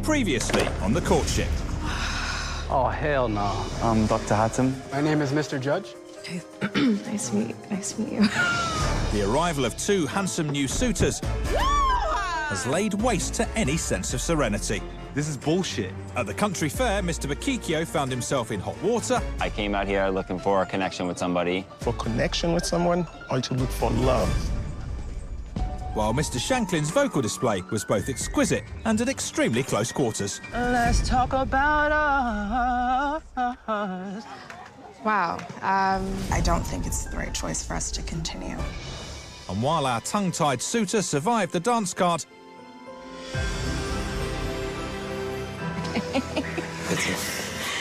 Previously on the Courtship. Oh, hell no. I'm Dr. Hatem. My name is Mr. Judge. Nice to meet you. The arrival of two handsome new suitors has laid waste to any sense of serenity. This is bullshit. At the country fair, Mr. Bakikio found himself in hot water. I came out here looking for a connection with somebody. For connection with someone, or to look for love. While Mr. Shanklin's vocal display was both exquisite and at extremely close quarters. Let's talk about us. Wow. I don't think it's the right choice for us to continue. And while our tongue-tied suitor survived the dance card, It's a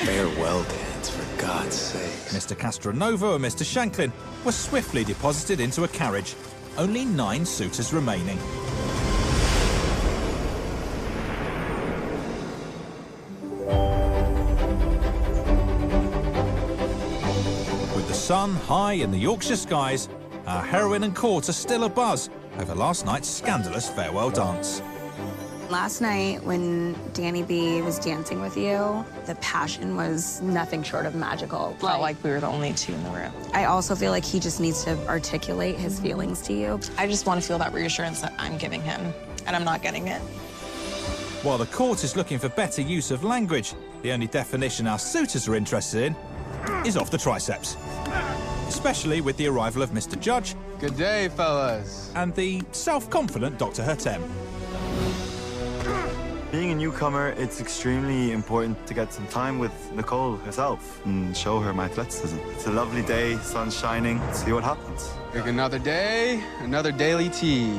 farewell dance, for God's sake. Mr. Castronova and Mr. Shanklin were swiftly deposited into a carriage. Only 9 suitors remaining. With the sun high in the Yorkshire skies, our heroine and court are still abuzz over last night's scandalous farewell dance. Last night, when Danny B was dancing with you, the passion was nothing short of magical. Felt like we were the only two in the room. I also feel like he just needs to articulate his feelings to you. I just want to feel that reassurance that I'm giving him, and I'm not getting it. While the court is looking for better use of language, the only definition our suitors are interested in is off the triceps. Especially with the arrival of Mr. Judge. Good day, fellas. And the self-confident Dr. Hatem. Being a newcomer, it's extremely important to get some time with Nicole herself and show her my athleticism. It's a lovely day, sun's shining. Let's see what happens. Take another day, another daily tea.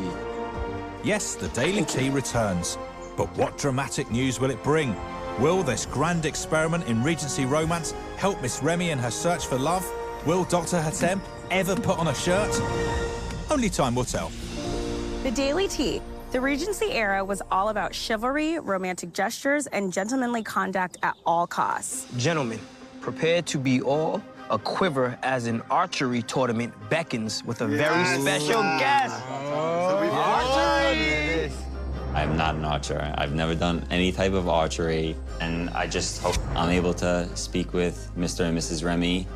Yes, the Daily Tea returns. But what dramatic news will it bring? Will this grand experiment in Regency romance help Miss Remy in her search for love? Will Dr. Hatem ever put on a shirt? Only time will tell. The Daily Tea. The Regency era was all about chivalry, romantic gestures, and gentlemanly conduct at all costs. Gentlemen, prepare to be all a quiver as an archery tournament beckons with a very special guest. I am not an archer. I've never done any type of archery, and I just hope I'm able to speak with Mr. and Mrs. Remy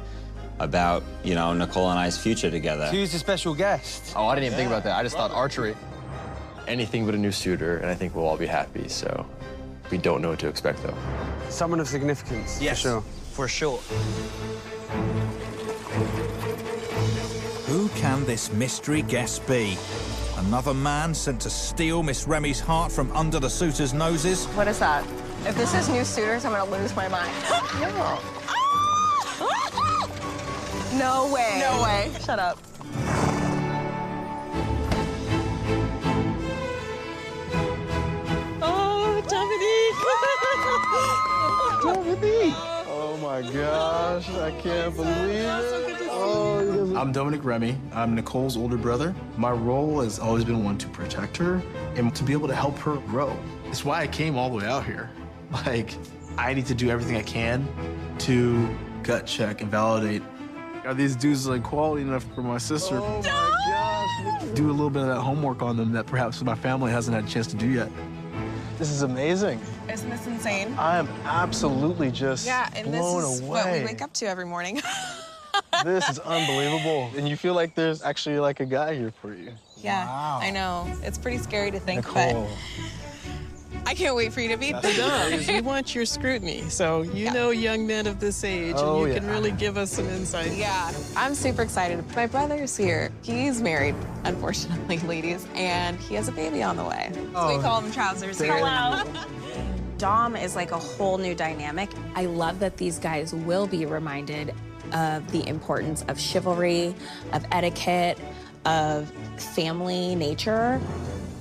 about, you know, Nicole and I's future together. Who's the special guest? Oh, I didn't even think about that. I just thought archery. Anything but a new suitor, and I think we'll all be happy, so we don't know what to expect, though. Someone of significance, Yes, for sure. for sure. Who can this mystery guest be? Another man sent to steal Miss Remy's heart from under the suitors' noses? What is that? If this is new suitors, I'm gonna lose my mind. No. No way. No way. Shut up. Oh, Dominique! Oh my gosh, I can't believe it. Oh, I'm Dominic Remy. I'm Nicole's older brother. My role has always been one to protect her and to be able to help her grow. It's why I came all the way out here. Like, I need to do everything I can to gut check and validate. Are these dudes like quality enough for my sister? Oh my gosh. Do a little bit of that homework on them that perhaps my family hasn't had a chance to do yet. This is amazing. Isn't this insane? I am absolutely just And blown this is away. what we wake up to every morning. This is unbelievable. And you feel like there's actually like a guy here for you. Yeah, Wow. I know. It's pretty scary to think, Nicole. but I can't wait for you to meet them. We want your scrutiny, so you know young men of this age, Oh, and you can yeah. really give us some insight. Yeah, I'm super excited. My brother's here. He's married, unfortunately, ladies, and he has a baby on the way. So we call him Trousers. Hello. Dom is like a whole new dynamic. I love that these guys will be reminded of the importance of chivalry, of etiquette, of family nature.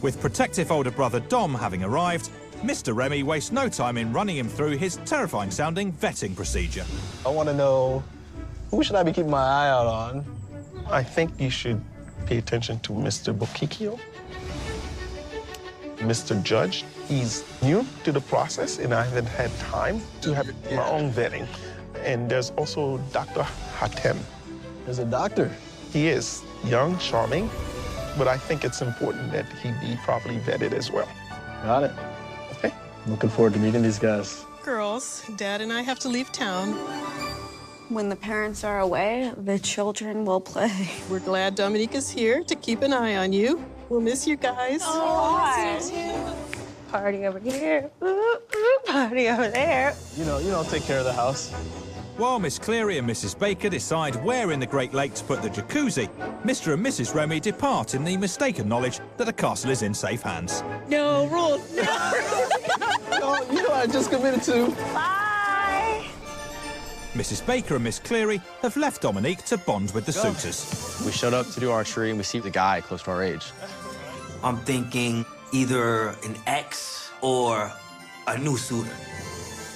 With protective older brother Dom having arrived, Mr. Remy wastes no time in running him through his terrifying-sounding vetting procedure. I want to know, who should I be keeping my eye out on? I think you should pay attention to Mr. Bakikio. Mr. Judge, he's new to the process, and I haven't had time to have my own vetting. And there's also Dr. Hatem. There's a doctor. He is young, charming, but I think it's important that he be properly vetted as well. Got it. Okay? Looking forward to meeting these guys. Girls, Dad and I have to leave town. When the parents are away, the children will play. We're glad Dominique is here to keep an eye on you. We'll miss you guys. Party over here. Party over there. You know, take care of the house. While Miss Cleary and Mrs. Baker decide where in the Great Lake to put the jacuzzi, Mr. and Mrs. Remy depart in the mistaken knowledge that the castle is in safe hands. No rules. No. Oh, you know I just committed to. Bye. Mrs. Baker and Miss Cleary have left Dominique to bond with the suitors. We showed up to do archery and we see the guy close to our age. I'm thinking either an ex or a new suitor.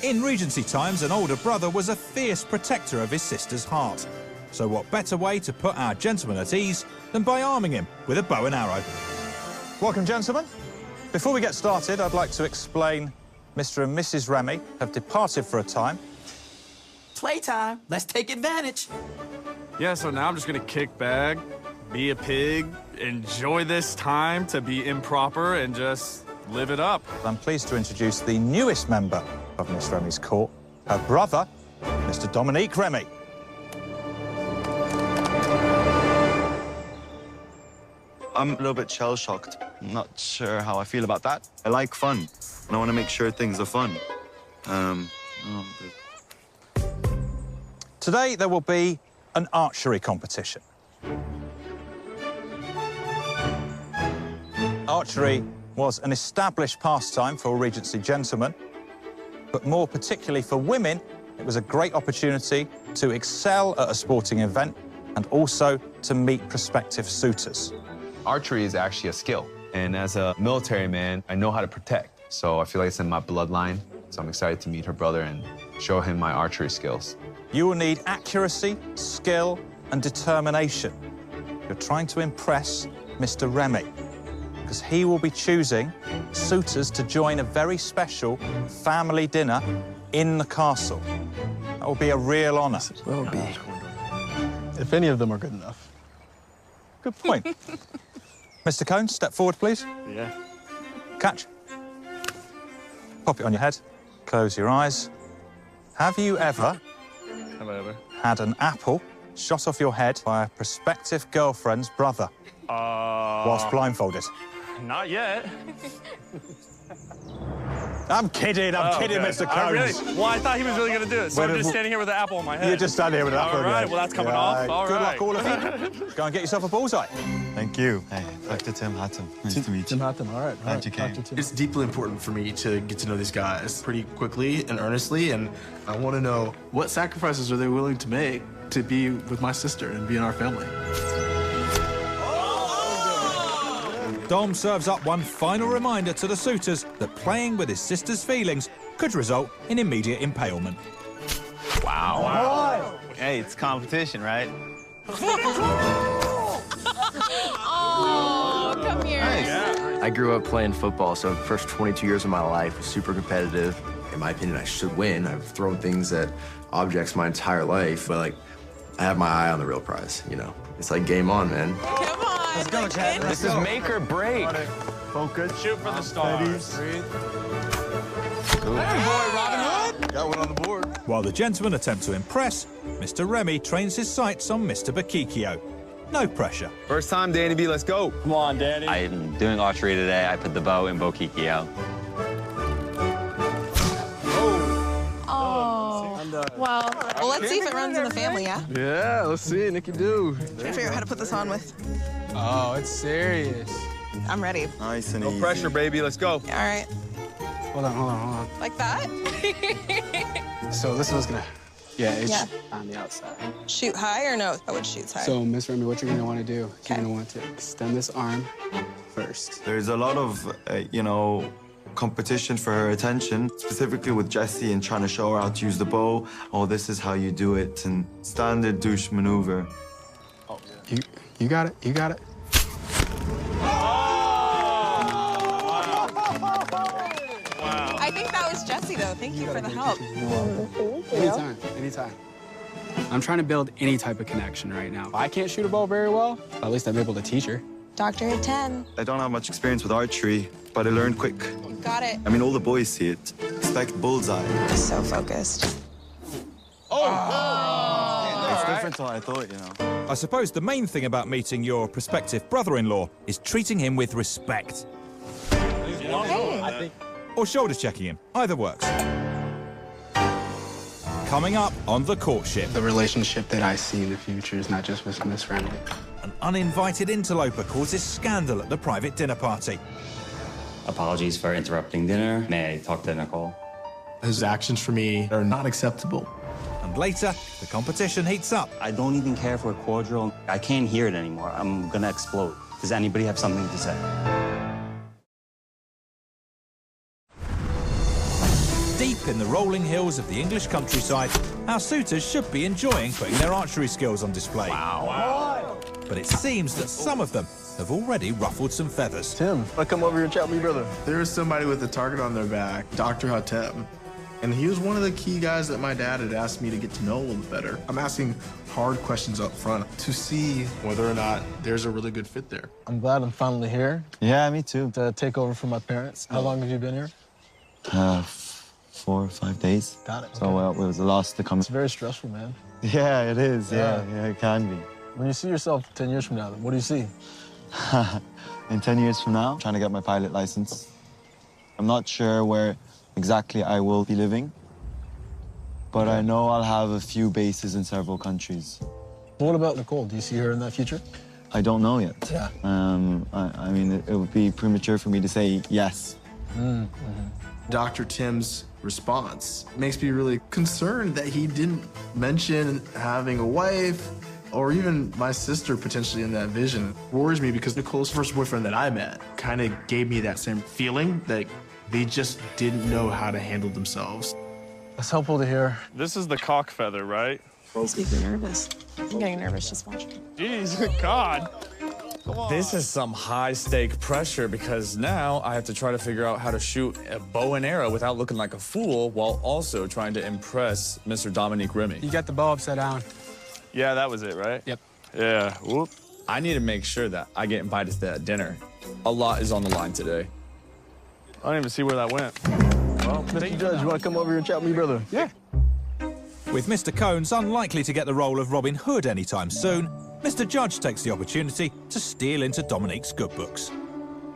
In Regency times, an older brother was a fierce protector of his sister's heart. So what better way to put our gentleman at ease than by arming him with a bow and arrow? Welcome, gentlemen. Before we get started, I'd like to explain Mr. and Mrs. Remy have departed for a time. Playtime. Let's take advantage. Yeah, so now I'm just gonna kick back, be a pig, enjoy this time to be improper, and just live it up. I'm pleased to introduce the newest member of Miss Remy's court, her brother, Mr. Dominique Remy. I'm a little bit shell-shocked. I'm not sure how I feel about that. I like fun, and I want to make sure things are fun. Today, there will be an archery competition. Archery was an established pastime for Regency gentlemen, but more particularly for women, it was a great opportunity to excel at a sporting event and also to meet prospective suitors. Archery is actually a skill, and as a military man, I know how to protect, so I feel like it's in my bloodline, so I'm excited to meet her brother and show him my archery skills. You will need accuracy, skill, and determination. You're trying to impress Mr. Remy, because he will be choosing suitors to join a very special family dinner in the castle. That will be a real honor. Will be. If any of them are good enough. Good point. Mr. Cone, step forward, please. Yeah. Catch. Pop it on your head. Close your eyes. Have you ever had an apple shot off your head by a prospective girlfriend's brother whilst blindfolded? Not yet. I'm kidding, Mr. Cone. Really? Well, I thought he was really going to do it, so I'm just standing here with an apple on my head. You're just standing here with an apple on your head. All right, well, that's coming off. All Good right. luck, all of you. Go and get yourself a bullseye. Thank you. Hey, Dr. Tim Hatton. Nice to meet you. Tim Hatton, all right. Glad you came. It's deeply important for me to get to know these guys pretty quickly and earnestly, and I want to know what sacrifices are they willing to make to be with my sister and be in our family. Dom serves up one final reminder to the suitors that playing with his sister's feelings could result in immediate impalement. Wow. Hey, it's competition, right? Oh, come here. I grew up playing football, so the first 22 years of my life was super competitive. In my opinion, I should win. I've thrown things at objects my entire life, but like, I have my eye on the real prize, you know? It's like game on, man. Come on. Let's go, Chad. This is make or break. Focus. Shoot for the stars. Hey, boy, Robin Hood. Got one on the board. While the gentlemen attempt to impress, Mr. Remy trains his sights on Mr. Bakikio. No pressure. First time, Danny B, let's go. Come on, Danny. I'm doing archery today. I put the bow in Bokikio. Well, let's see if it runs in the family, yeah? Yeah, let's see, Nikki do. Trying to figure out how to put this on with. Oh, it's serious. I'm ready. Nice and No easy. pressure, baby, let's go. All right. Hold on. Like that? So this one's gonna, it's Yeah. on the outside. Shoot high or no? I would shoot high. So, Miss Remy, what you're gonna want to do is you're gonna want to extend this arm first. There's a lot of, competition for her attention, specifically with Jessie and trying to show her how to use the bow. Oh, this is how you do it, and standard douche maneuver. Oh, you got it. You got it. I think that was Jesse, though. Thank you for the help. Anytime. I'm trying to build any type of connection right now. I can't shoot a bow very well. At least I'm able to teach her. Doctor at 10. I don't have much experience with archery, but I learned quick. Got it. I mean, all the boys see it. Expect bullseye. So focused. It's different to what I thought, you know. I suppose the main thing about meeting your prospective brother-in-law is treating him with respect. Or shoulder checking him. Either works. Coming up on The Courtship. The relationship that I see in the future is not just with Miss Remy. An uninvited interloper causes scandal at the private dinner party. Apologies for interrupting dinner. May I talk to Nicole? His actions for me are not acceptable. And later, the competition heats up. I don't even care if we're cordial. I can't hear it anymore. I'm gonna explode. Does anybody have something to say? Deep in the rolling hills of the English countryside, our suitors should be enjoying putting their archery skills on display. Wow. But it seems that some of them have already ruffled some feathers. Tim, I come over here and chat with me, brother. There is somebody with a target on their back, Dr. Hatem. And he was one of the key guys that my dad had asked me to get to know a little better. I'm asking hard questions up front to see whether or not there's a really good fit there. I'm glad I'm finally here. Yeah, me too. To take over for my parents. How long have you been here? 4 or 5 days. Got it. So it was a loss to come. It's very stressful, man. Yeah, it is. Yeah, it can be. When you see yourself 10 years from now, what do you see? In 10 years from now, trying to get my pilot license. I'm not sure where exactly I will be living, but I know I'll have a few bases in several countries. What about Nicole? Do you see her in that future? I don't know yet. Yeah. I mean, it would be premature for me to say yes. Dr. Tim's response makes me really concerned that he didn't mention having a wife or even my sister potentially in that vision. It worries me because Nicole's first boyfriend that I met kind of gave me that same feeling that they just didn't know how to handle themselves. That's helpful to hear. This is the cock feather, right? Makes me feel nervous. I'm getting nervous just watching. Jeez, God. This is some high-stake pressure because now I have to try to figure out how to shoot a bow and arrow without looking like a fool while also trying to impress Mr. Dominique Remy. You got the bow upside down. Yeah, that was it, right? Yep. Yeah, whoop. I need to make sure that I get invited to that dinner. A lot is on the line today. I don't even see where that went. Well, Mr. Judge, you want to come over here and chat with me, brother? Yeah. With Mr. Cones unlikely to get the role of Robin Hood anytime soon, Mr. Judge takes the opportunity to steal into Dominique's good books.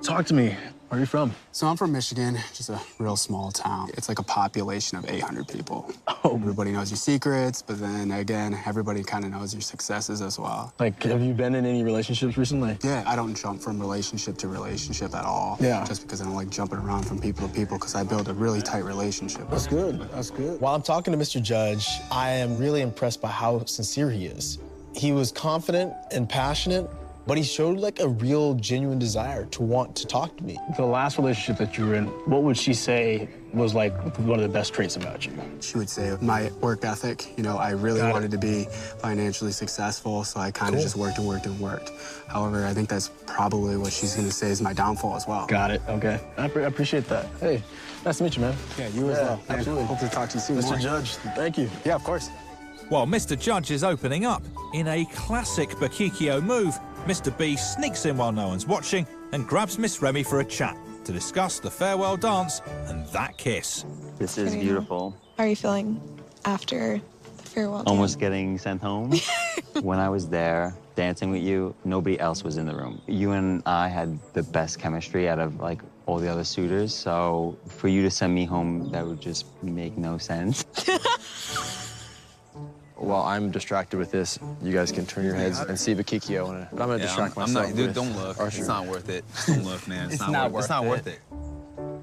Talk to me. Where are you from? So I'm from Michigan, just a real small town. It's like a population of 800 people. Oh. Everybody knows your secrets, but then again, everybody kind of knows your successes as well. Like, have you been in any relationships recently? Yeah, I don't jump from relationship to relationship at all. Yeah. Just because I don't like jumping around from people to people because I build a really tight relationship. That's good. That's good. While I'm talking to Mr. Judge, I am really impressed by how sincere he is. He was confident and passionate, but he showed like a real genuine desire to want to talk to me. The last relationship that you were in, what would she say was like one of the best traits about you? She would say my work ethic. You know, I really wanted to be financially successful, so I kind of just worked and worked and worked. However, I think that's probably what she's going to say is my downfall as well. Got it. Okay. I appreciate that. Hey, nice to meet you, man. Yeah, you as well. Absolutely. Hope to talk to you soon. Mr. Judge, thank you. Yeah, of course. While Mr. Judge is opening up, in a classic Bakikio move, Mr. B sneaks in while no one's watching and grabs Miss Remy for a chat to discuss the farewell dance and that kiss. This is beautiful. How are you feeling after the farewell dance? Almost getting sent home. When I was there dancing with you, nobody else was in the room. You and I had the best chemistry out of like all the other suitors, so for you to send me home, that would just make no sense. While I'm distracted with this, you guys can turn your heads and see Bakikio. But I'm gonna distract myself. Dude, don't look. It's not worth it. Don't look, man. It's not worth it.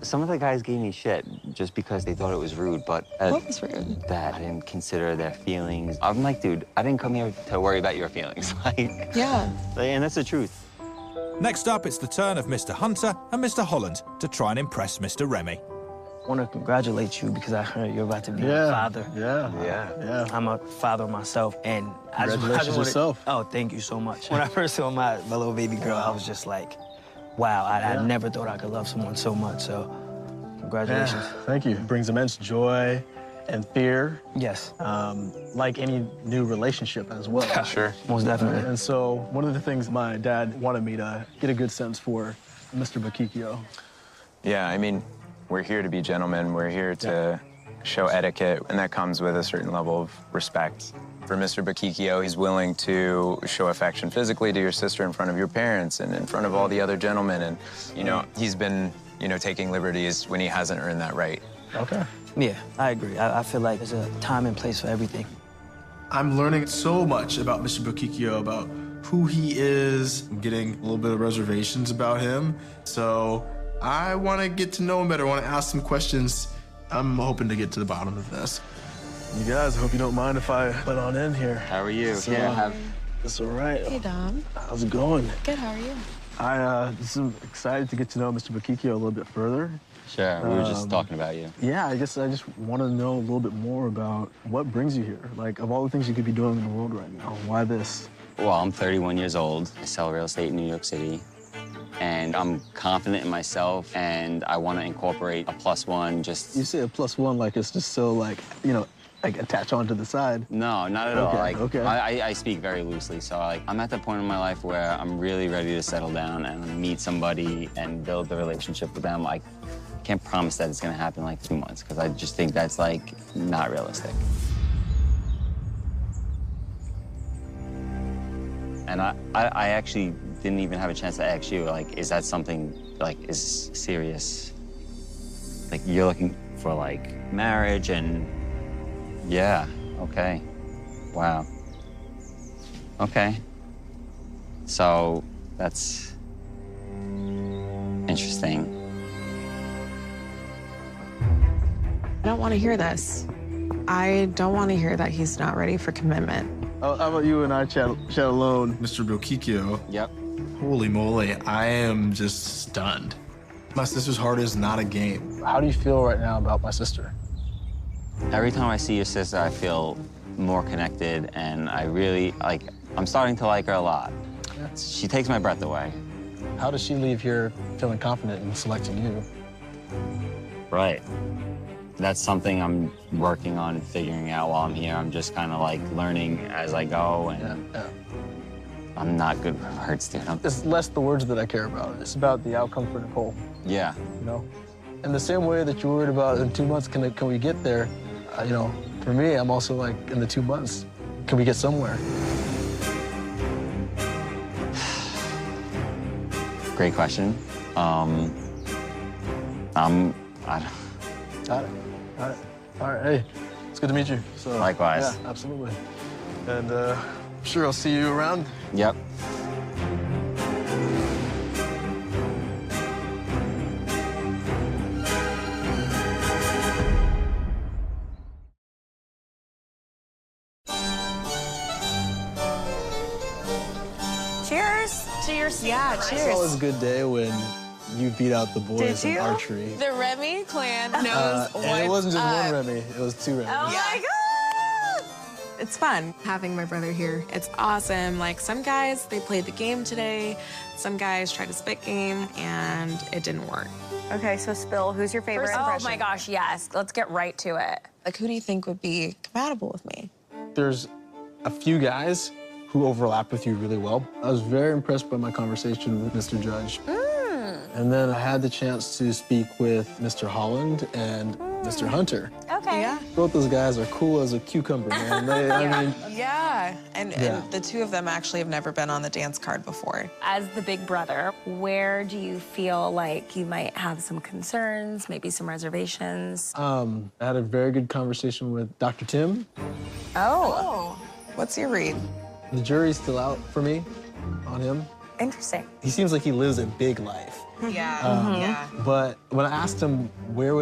Some of the guys gave me shit just because they thought it was rude, but What was rude? that I didn't consider their feelings. I'm like, dude, I didn't come here to worry about your feelings. Yeah. And that's the truth. Next up, it's the turn of Mr. Hunter and Mr. Holland to try and impress Mr. Remy. I want to congratulate you because I heard you're about to be a father. Yeah. I'm a father myself, and Congratulations yourself. Oh, thank you so much. When I first saw my little baby girl, I was just like, wow, I never thought I could love someone so much, so congratulations. Yeah, thank you. It brings immense joy and fear. Yes. Like any new relationship as well. Yeah, sure. Most definitely. And so one of the things my dad wanted me to get a good sense for Mr. Bakikio. Yeah, I mean, We're here to be gentlemen. We're here to show etiquette, and that comes with a certain level of respect. For Mr. Bakikio, he's willing to show affection physically to your sister in front of your parents and in front of all the other gentlemen. And, you know, he's been, you know, taking liberties when he hasn't earned that right. Okay. Yeah, I agree. I feel like there's a time and place for everything. I'm learning so much about Mr. Bakikio, about who he is. I'm getting a little bit of reservations about him. So I want to get to know him better. I want to ask some questions. I'm hoping to get to the bottom of this. You guys, I hope you don't mind if I let on in here. How are you? So, it's all right. Hey, Dom. How's it going? Good, how are you? I just am excited to get to know Mr. Bakikio a little bit further. Sure, we were just talking about you. Yeah, I just want to know a little bit more about what brings you here. Like, of all the things you could be doing in the world right now, why this? Well, I'm 31 years old. I sell real estate in New York City. And I'm confident in myself, and I want to incorporate a +1 just... You say a +1 like it's just so, like, you know, like attach onto the side. No, not at all. Like, okay. I speak very loosely, so like I'm at the point in my life where I'm really ready to settle down and meet somebody and build a relationship with them. I can't promise that it's gonna happen in like 2 months because I just think that's like not realistic. And I actually didn't even have a chance to ask you, like, is that something like is serious? Like you're looking for like marriage and yeah, okay. Wow. Okay. So that's interesting. I don't want to hear this. I don't want to hear that he's not ready for commitment. How about you and I chat alone? Mr. Bakikio. Yep. Holy moly, I am just stunned. My sister's heart is not a game. How do you feel right now about my sister? Every time I see your sister, I feel more connected, and I really, like, I'm starting to like her a lot. Yeah. She takes my breath away. How does she leave here feeling confident in selecting you? Right. That's something I'm working on figuring out while I'm here. I'm just kind of like learning as I go, and yeah. I'm not good with words, dude. It's less the words that I care about. It's about the outcome for Nicole. Yeah. You know? In the same way that you're worried about in 2 months, can we get there? You know, for me, I'm also like, in the 2 months, can we get somewhere? Great question. I don't... Got it. All right, hey, it's good to meet you. So, likewise. Yeah, absolutely. And I'm sure I'll see you around. Yep. Cheers to your seat. Yeah, It's cheers. always a good day when you beat out the boys Did in you? archery. The Remy clan knows what's And it wasn't just up. one Remy, it was 2 Remys. Oh my God! It's fun having my brother here. It's awesome. Like, some guys, they played the game today. Some guys tried to spit game, and it didn't work. Okay, so Spill, who's your favorite Oh impression? my gosh, yes. Let's get right to it. Like, who do you think would be compatible with me? There's a few guys who overlap with you really well. I was very impressed by my conversation with Mr. Judge. And then I had the chance to speak with Mr. Holland and Mr. Hunter. Okay. Yeah. Both those guys are cool as a cucumber, man. I mean, Yeah. And Yeah. the two of them actually have never been on the dance card before. As the big brother, where do you feel like you might have some concerns, maybe some reservations? I had a very good conversation with Dr. Tim. Oh. What's your read? The jury's still out for me on him. Interesting. He seems like he lives a big life. Yeah. Yeah. But when I asked him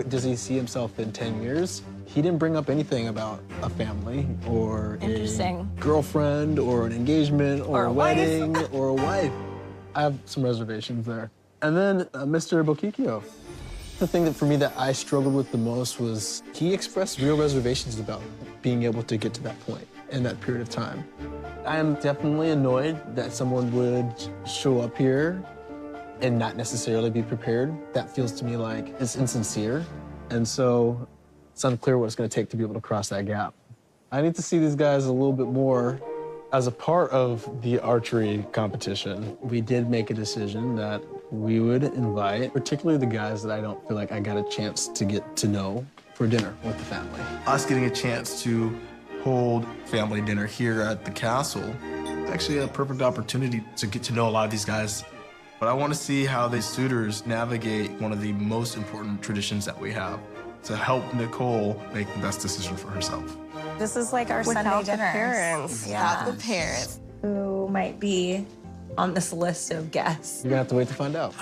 does he see himself in 10 years, he didn't bring up anything about a family or Interesting. a girlfriend or an engagement or a wedding or a wife. I have some reservations there. And then Mr. Bakikio. The thing that for me that I struggled with the most was he expressed real reservations about being able to get to that point in that period of time. I am definitely annoyed that someone would show up here and not necessarily be prepared. That feels to me like it's insincere. And so it's unclear what it's gonna take to be able to cross that gap. I need to see these guys a little bit more as a part of the archery competition. We did make a decision that we would invite, particularly the guys that I don't feel like I got a chance to get to know for dinner with the family. Us getting a chance to hold family dinner here at the castle, it's actually a perfect opportunity to get to know a lot of these guys. But I want to see how the suitors navigate one of the most important traditions that we have to help Nicole make the best decision for herself. This is like our Sunday Without the dinners. parents. Yeah. Without the parents. Who might be on this list of guests? You're gonna have to wait to find out.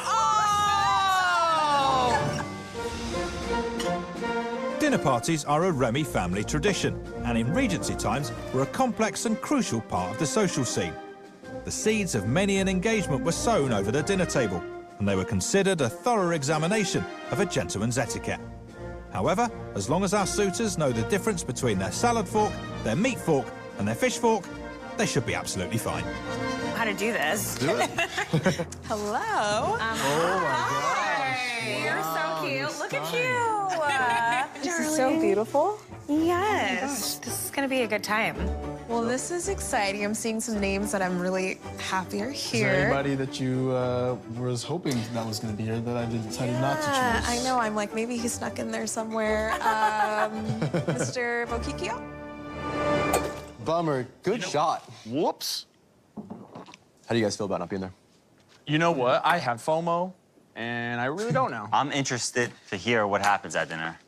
Dinner parties are a Remy family tradition, and in Regency times were a complex and crucial part of the social scene. The seeds of many an engagement were sown over the dinner table, and they were considered a thorough examination of a gentleman's etiquette. However, as long as our suitors know the difference between their salad fork, their meat fork, and their fish fork, they should be absolutely fine. How to do this? Do it. Hello. Oh Hi. You're so cute. Look at you. This is so beautiful. Yes. This is gonna be a good time. Well, this is exciting. I'm seeing some names that I'm really happy are Is here. there anybody that you was hoping that was going to be here that I decided not to Yeah, choose? I know. I'm like, maybe he snuck in there somewhere. Mr. Bokikio? Bummer. Good shot. Whoops. How do you guys feel about not being there? You know what? I have FOMO, and I really don't know. I'm interested to hear what happens at dinner.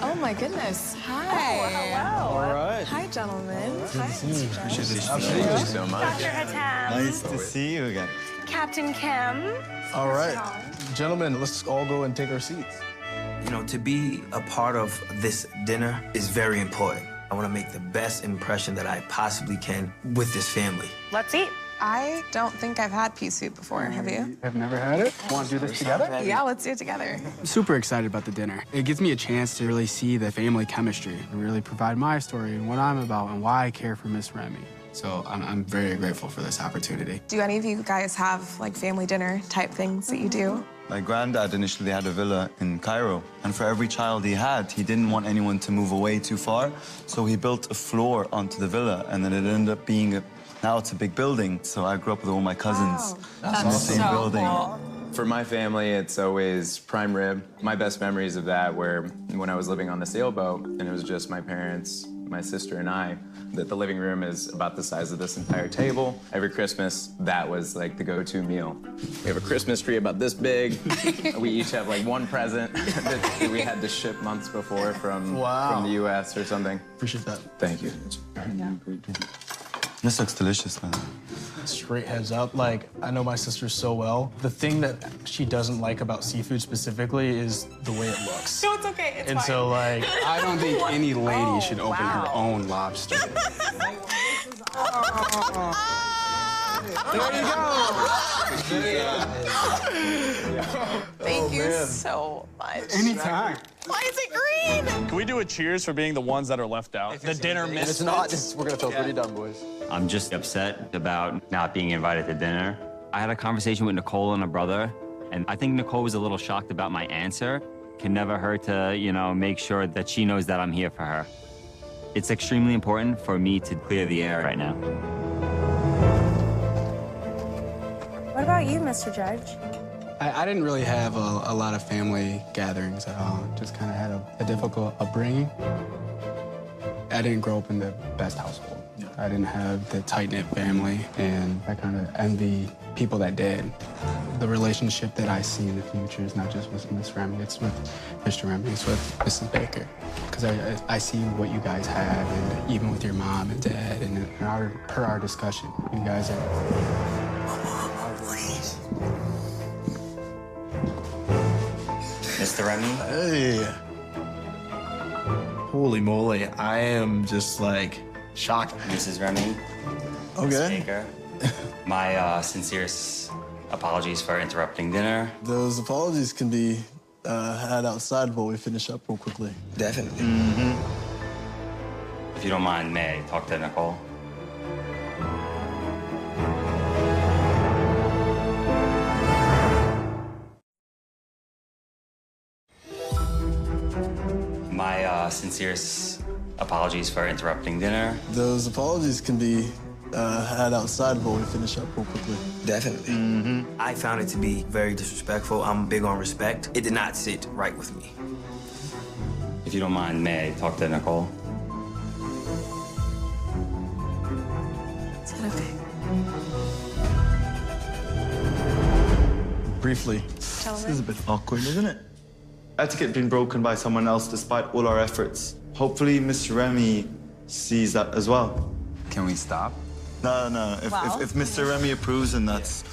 Oh, my goodness. Hi. Oh, hello. All right. Hi, gentlemen. Hi, Thank Mr. you so much. Dr. Hatem. Nice to see you again. Captain Kim. All right. Gentlemen, let's all go and take our seats. You know, to be a part of this dinner is very important. I want to make the best impression that I possibly can with this family. Let's eat. I don't think I've had pea soup before. Have you? I've never had it. Want to do this together? Yeah, let's do it together. I'm super excited about the dinner. It gives me a chance to really see the family chemistry and really provide my story and what I'm about and why I care for Miss Remy. So I'm very grateful for this opportunity. Do any of you guys have like family dinner type things that you do? My granddad initially had a villa in Cairo, and for every child he had, he didn't want anyone to move away too far, so he built a floor onto the villa, and then it ended up being now it's a big building. So I grew up with all my cousins in the same building. Cool. For my family, it's always prime rib. My best memories of that were when I was living on the sailboat, and it was just my parents, my sister, and I. That the living room is about the size of this entire table. Every Christmas, that was like the go-to meal. We have a Christmas tree about this big. We each have like one present that we had to ship months before from the US or something. Appreciate that. Thank you. This looks delicious, man. Straight heads up, like, I know my sister so well. The thing that she doesn't like about seafood specifically is the way it looks. No, it's okay. It's And fine. so, like, I don't think any lady should open her own lobster. There you go. Thank you so much. Anytime. Why is it green? Can we do a cheers for being the ones that are left out? The dinner If misfits. it's not, we're gonna feel pretty dumb, boys. I'm just upset about not being invited to dinner. I had a conversation with Nicole and her brother, and I think Nicole was a little shocked about my answer. Can never hurt to, you know, make sure that she knows that I'm here for her. It's extremely important for me to clear the air right now. What about you, Mr. Judge? I didn't really have a lot of family gatherings at all. Just kind of had a difficult upbringing. I didn't grow up in the best household. I didn't have the tight-knit family, and I kind of envy people that did. The relationship that I see in the future is not just with Miss Remy, it's with Mr. Remy, it's with Mrs. Baker. Because I see what you guys have, and even with your mom and dad, and per our discussion, you guys are... Mr. Remy? Hey. Holy moly, I am just like shocked. Mrs. Remy? Okay. Ms. Baker? My sincerest apologies for interrupting dinner. Those apologies can be had outside while we finish up real quickly. Definitely. If you don't mind, may I talk to Nicole? My sincerest apologies for interrupting dinner. Those apologies can be had outside before we finish up real quickly. Definitely. I found it to be very disrespectful. I'm big on respect. It did not sit right with me. If you don't mind, may I talk to Nicole? Is that okay? Briefly, this is a bit awkward, isn't it? Etiquette being broken by someone else despite all our efforts. Hopefully, Mr. Remy sees that as well. Can we stop? No. If Mr. Remy approves, then that's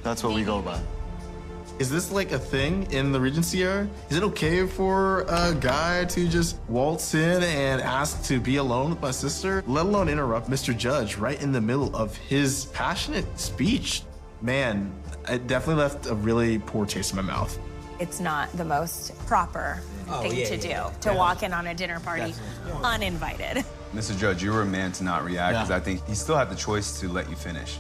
what we go by. Is this like a thing in the Regency era? Is it okay for a guy to just waltz in and ask to be alone with my sister, let alone interrupt Mr. Judge right in the middle of his passionate speech? Man, it definitely left a really poor taste in my mouth. It's not the most proper thing to do, to walk in on a dinner party uninvited. Mr. Judge, you were a man to not react because I think he still had the choice to let you finish.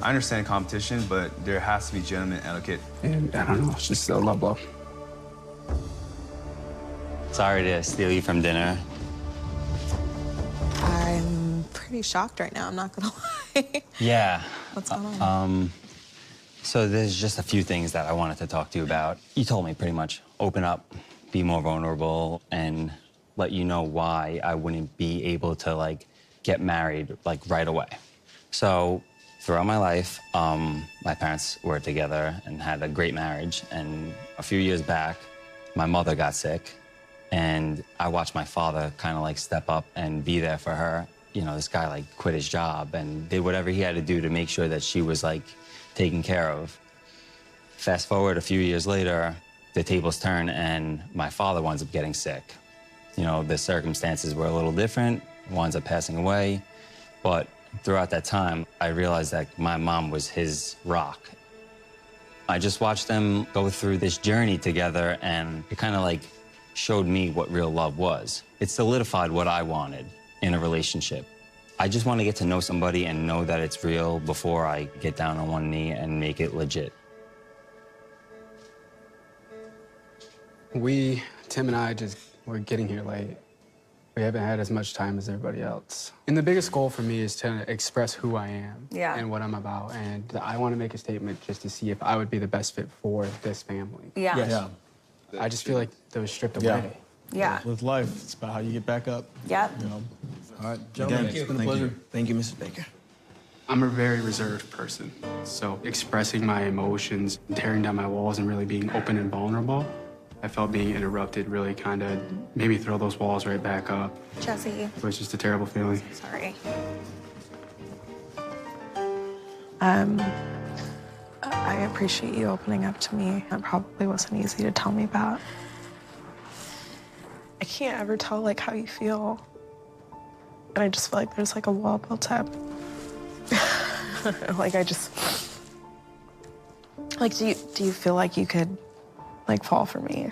I understand competition, but there has to be gentleman etiquette. And I don't know, it's just a love blow. Sorry to steal you from dinner. I'm pretty shocked right now, I'm not gonna lie. Yeah. What's going on? So there's just a few things that I wanted to talk to you about. You told me pretty much open up, be more vulnerable, and let you know why I wouldn't be able to like get married like right away. So throughout my life, my parents were together and had a great marriage. And a few years back, my mother got sick, and I watched my father kind of like step up and be there for her. You know, this guy like quit his job and did whatever he had to do to make sure that she was like taken care of. Fast forward a few years later, the tables turn and my father winds up getting sick. You know, the circumstances were a little different, winds up passing away, but throughout that time, I realized that my mom was his rock. I just watched them go through this journey together, and it kind of like showed me what real love was. It solidified what I wanted in a relationship. I just want to get to know somebody and know that it's real before I get down on one knee and make it legit. Tim and I we're getting here late. We haven't had as much time as everybody else. And the biggest goal for me is to express who I am and what I'm about. And I want to make a statement just to see if I would be the best fit for this family. Yeah. I just feel like that was stripped away. Yeah. With life, it's about how you get back up. Yep. You know. All right, gentlemen, it's been a pleasure. Thank you, Mrs. Baker. I'm a very reserved person, so expressing my emotions, tearing down my walls, and really being open and vulnerable, I felt being interrupted really kind of made me throw those walls right back up. Jesse. It was just a terrible feeling. Sorry. I appreciate you opening up to me. It probably wasn't easy to tell me about. I can't ever tell like how you feel. And I just feel like there's like a wall built up. Like I just, like do you feel like you could like fall for me?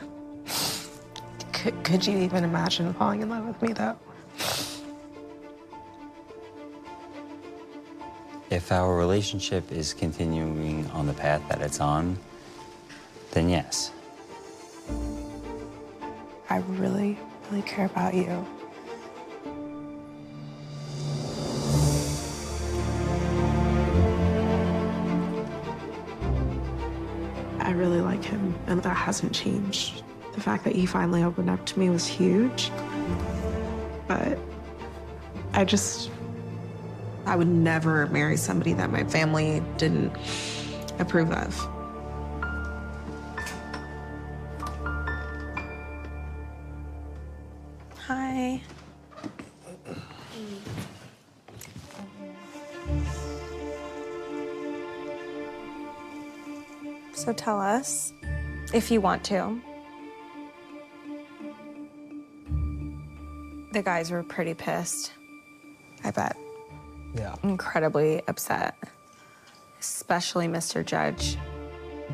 Could you even imagine falling in love with me though? If our relationship is continuing on the path that it's on, then yes. I really, really care about you. I really like him, and that hasn't changed. The fact that he finally opened up to me was huge. But I would never marry somebody that my family didn't approve of. Hi. So tell us, if you want to. The guys were pretty pissed, I bet. Yeah. Incredibly upset, especially Mr. Judge.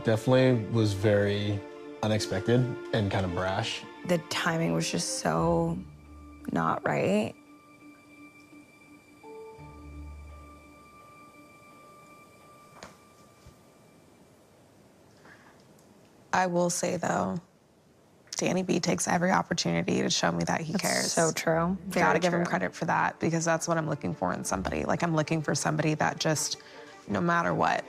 Definitely was very unexpected and kind of brash. The timing was just so not right. I will say, though, Danny B takes every opportunity to show me that he cares. So true. Gotta give him credit for that, because that's what I'm looking for in somebody. Like, I'm looking for somebody that just, no matter what,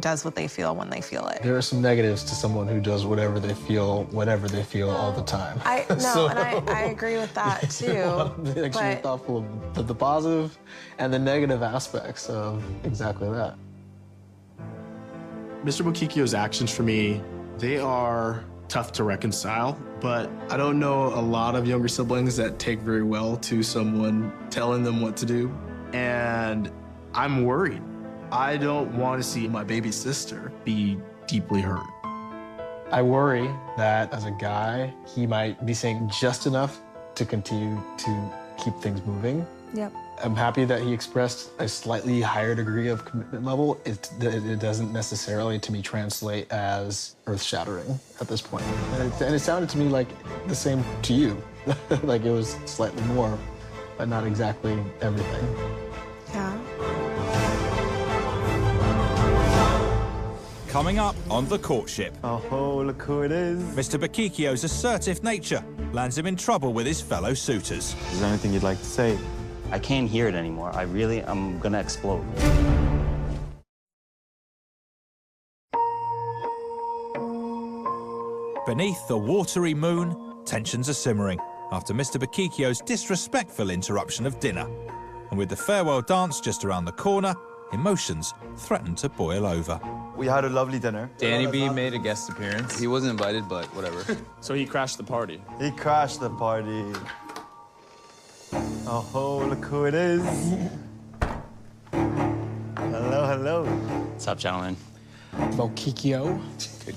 does what they feel when they feel it. There are some negatives to someone who does whatever they feel, whenever they feel, all the time. I agree with that too. Actually, but thoughtful of the positive and the negative aspects of exactly that. Mr. Bokikio's actions for me, they are tough to reconcile, but I don't know a lot of younger siblings that take very well to someone telling them what to do, and I'm worried. I don't want to see my baby sister be deeply hurt. I worry that as a guy, he might be saying just enough to continue to keep things moving. Yep. I'm happy that he expressed a slightly higher degree of commitment level. It doesn't necessarily, to me, translate as earth-shattering at this point. And it sounded to me like the same to you. Like it was slightly more, but not exactly everything. Yeah. Coming up on The Courtship. Oh, look who it is. Mr. Bokikio's assertive nature lands him in trouble with his fellow suitors. Is there anything you'd like to say? I can't hear it anymore. I'm gonna explode. Beneath the watery moon, tensions are simmering after Mr. Bokikio's disrespectful interruption of dinner. And with the farewell dance just around the corner, emotions threaten to boil over. We had a lovely dinner. Danny B made a guest appearance. He wasn't invited, but whatever. So he crashed the party. He crashed the party. Oh, look who it is. Hello, hello. What's up, gentlemen? Bokikio.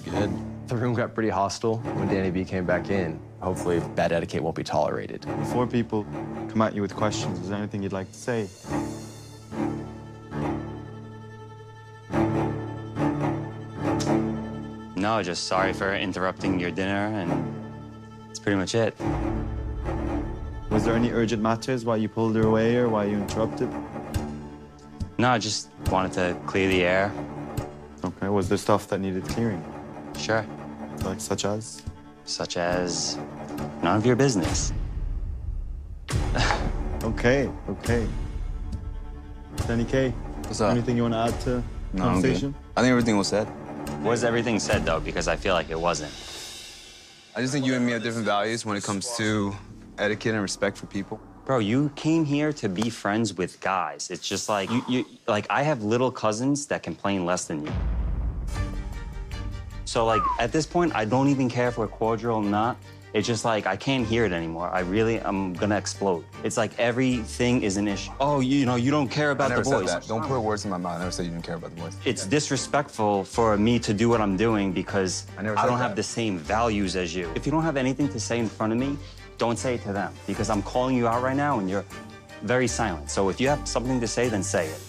Good. The room got pretty hostile when Danny B came back in. Hopefully, bad etiquette won't be tolerated. Before people come at you with questions, is there anything you'd like to say? No, just sorry for interrupting your dinner, and that's pretty much it. Was there any urgent matters why you pulled her away or why you interrupted? No, I just wanted to clear the air. Okay, was there stuff that needed clearing? Sure. Like such as? Such as none of your business. Okay. Danny K, what's up? Anything you want to add to the No, I'm good. conversation? I think everything was said. Was everything said, though? Because I feel like it wasn't. I just think you and me have different values when it comes to etiquette and respect for people. Bro, you came here to be friends with guys. It's just like, like, I have little cousins that complain less than you. So, like, at this point, I don't even care if we're cordial or not. It's just like, I can't hear it anymore. I'm gonna explode. It's like everything is an issue. Oh, you don't care about the boys. I never said that. Don't put words in my mouth. I never said you didn't care about the boys. It's disrespectful for me to do what I'm doing because I don't have the same values as you. If you don't have anything to say in front of me, don't say it to them because I'm calling you out right now and you're very silent. So if you have something to say, then say it.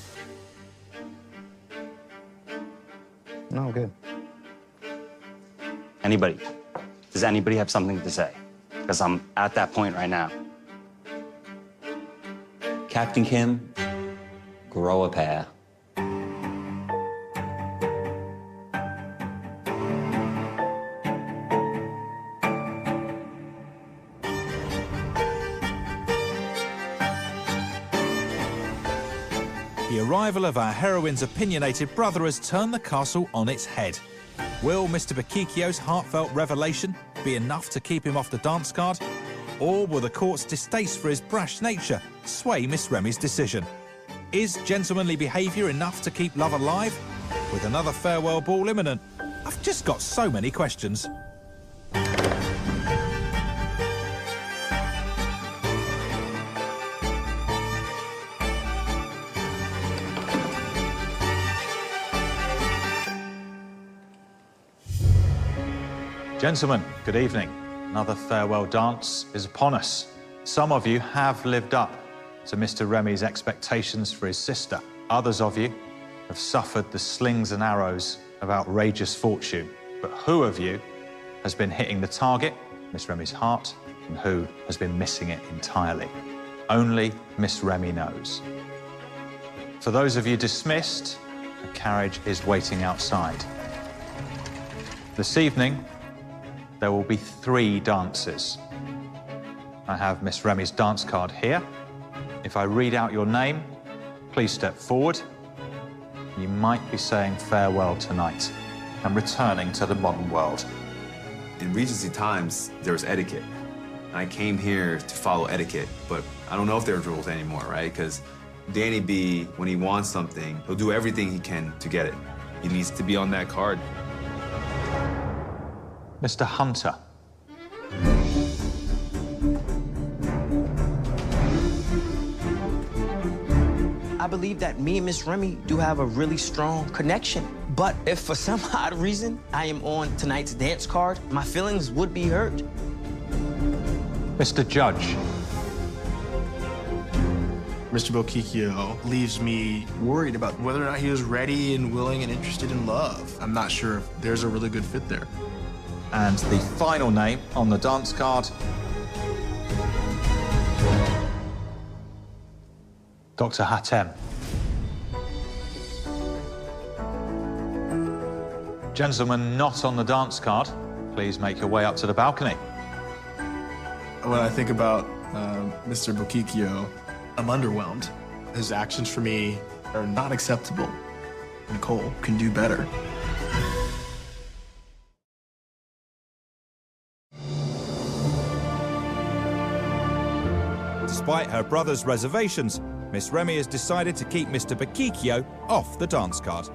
No, I'm good. Anybody? Does anybody have something to say? Because I'm at that point right now. Captain Kim, grow a pair. The arrival of our heroine's opinionated brother has turned the castle on its head. Will Mr. Bokikio's heartfelt revelation be enough to keep him off the dance card? Or will the court's distaste for his brash nature sway Miss Remy's decision? Is gentlemanly behaviour enough to keep love alive? With another farewell ball imminent, I've just got so many questions. Gentlemen, good evening. Another farewell dance is upon us. Some of you have lived up to Mr. Remy's expectations for his sister. Others of you have suffered the slings and arrows of outrageous fortune. But who of you has been hitting the target, Miss Remy's heart, and who has been missing it entirely? Only Miss Remy knows. For those of you dismissed, a carriage is waiting outside. This evening, there will be 3 dances. I have Miss Remy's dance card here. If I read out your name, please step forward. You might be saying farewell tonight and returning to the modern world. In Regency times, there was etiquette. I came here to follow etiquette, but I don't know if there's rules anymore, right? Because Danny B, when he wants something, he'll do everything he can to get it. He needs to be on that card. Mr. Hunter. I believe that me and Miss Remy do have a really strong connection. But if for some odd reason I am on tonight's dance card, my feelings would be hurt. Mr. Judge. Mr. Bokikio leaves me worried about whether or not he was ready and willing and interested in love. I'm not sure if there's a really good fit there. And the final name on the dance card, Dr. Hatem. Gentlemen not on the dance card, please make your way up to the balcony. When I think about Mr. Bokikio, I'm underwhelmed. His actions for me are not acceptable. Nicole can do better. Despite her brother's reservations, Miss Remy has decided to keep Mr. Bokikio off the dance card.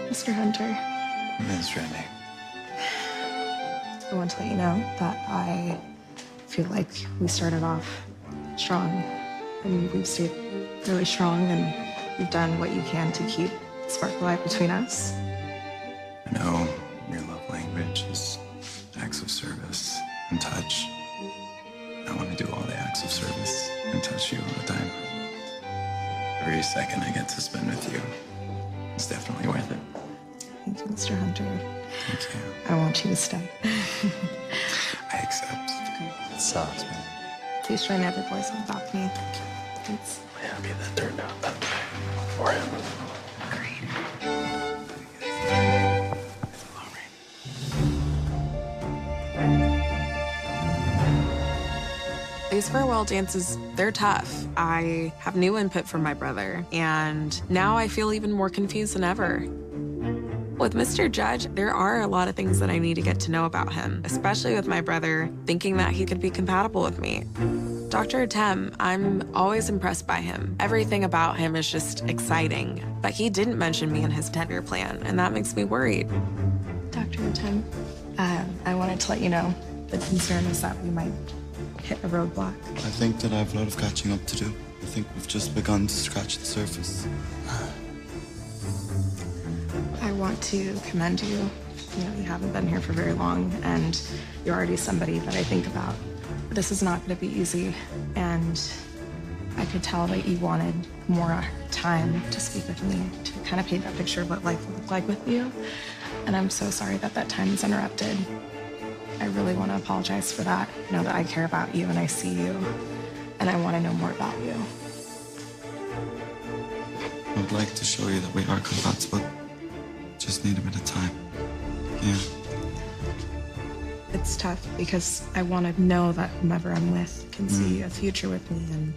Mr. Hunter, Miss Remy. I want to let you know that I feel like we started off strong and we've stayed really strong and you've done what you can to keep the spark alive between us. I know your love language is acts of service and touch. I want to do all the acts of service and touch you all the time. Every second I get to spend with you is definitely worth it. Thank you, Mr. Hunter. Thank you. I want you to stay. I accept. It sucks, man. Please try never voice on the balcony. Thanks. I'm happy that turned out that way for him. These farewell dances, they're tough. I have new input from my brother, and now I feel even more confused than ever. With Mr. Judge, there are a lot of things that I need to get to know about him, especially with my brother, thinking that he could be compatible with me. Dr. Hatem, I'm always impressed by him. Everything about him is just exciting, but he didn't mention me in his 10-year plan, and that makes me worried. Dr. Hatem, I wanted to let you know the concern is that we might hit a roadblock. I think that I have a lot of catching up to do. I think we've just begun to scratch the surface. I want to commend you. You know, you haven't been here for very long, and you're already somebody that I think about. This is not going to be easy, and I could tell that you wanted more time to speak with me, to kind of paint that picture of what life would look like with you. And I'm so sorry that that time is interrupted. I really want to apologize for that. Know that I care about you and I see you, and I want to know more about you. I would like to show you that we are compatible. Just need a bit of time. Yeah. It's tough because I want to know that whomever I'm with can see a future with me, and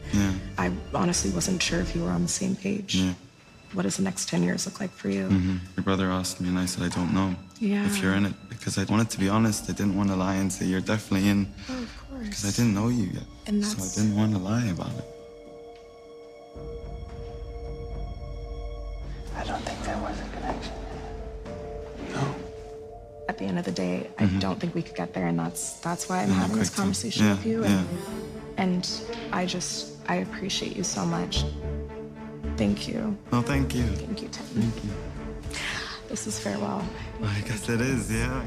I honestly wasn't sure if you were on the same page. Yeah. What does the next 10 years look like for you? Your brother asked me and I said I don't know if you're in it, because I wanted to be honest. I didn't want to lie and say you're definitely in. Oh, of course. Because I didn't know you yet. And so I didn't want to lie about it. I don't think there was a connection. At the end of the day, I don't think we could get there, and that's why I'm having this conversation with you. And I appreciate you so much. Thank you. No, thank you. Thank you, Tim. Thank you. This is farewell. I guess it is, yeah.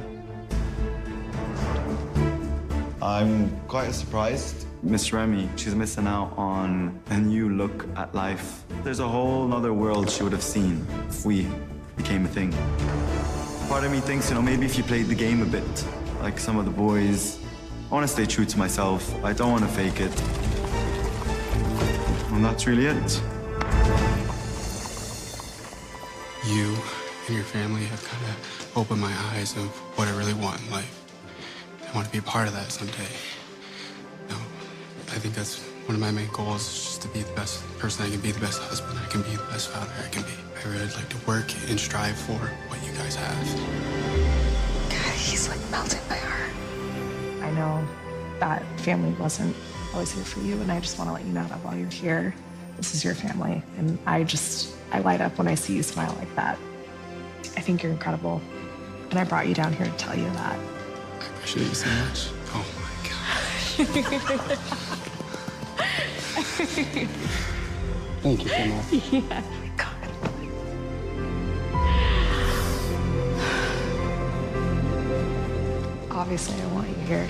I'm quite surprised. Miss Remy, she's missing out on a new look at life there's a whole other world she would have seen if we became a thing. Part of me thinks, you know, maybe if you played the game a bit, like some of the boys, I want to stay true to myself. I don't want to fake it. And that's really it. You and your family have kind of opened my eyes of what I really want in life. I want to be a part of that someday. You know, I think that's one of my main goals, is just to be the best person I can be, the best husband I can be, the best father I can be. I really like to work and strive for what you guys have. God, he's like melting my heart. I know that family wasn't always here for you, and I just want to let you know that while you're here, this is your family. And I light up when I see you smile like that. I think you're incredible. And I brought you down here to tell you that. I appreciate you so much. Oh my God. Thank you so much. Yeah. God. Obviously, I want you here.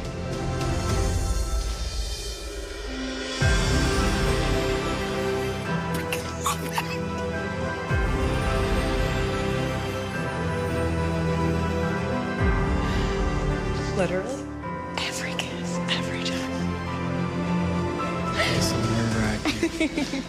Literally? Every kiss, every time. It's so nerve-wracking.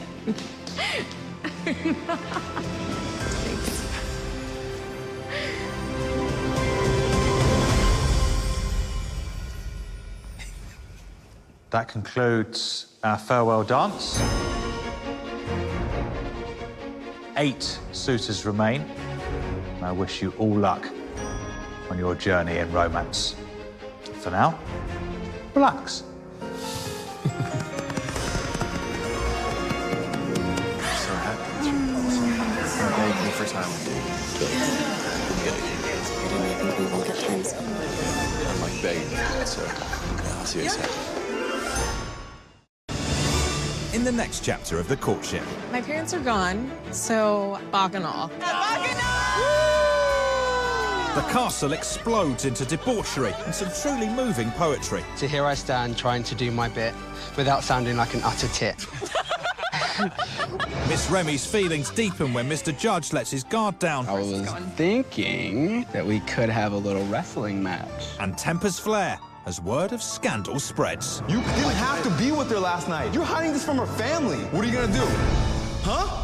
That concludes our farewell dance. 8 suitors remain. And I wish you all luck on your journey in romance. For now, relax. I'm so happy. I'm thankful for time with you. I'm like begging, so I'll see you soon. In the next chapter of the courtship. My parents are gone, so bacchanal. The castle explodes into debauchery and some truly moving poetry. So here I stand trying to do my bit without sounding like an utter tit. Miss Remy's feelings deepen when Mr. Judge lets his guard down. I was thinking that we could have a little wrestling match. And tempers flare as word of scandal spreads. You didn't have to be with her last night. You're hiding this from her family. What are you gonna do? Huh?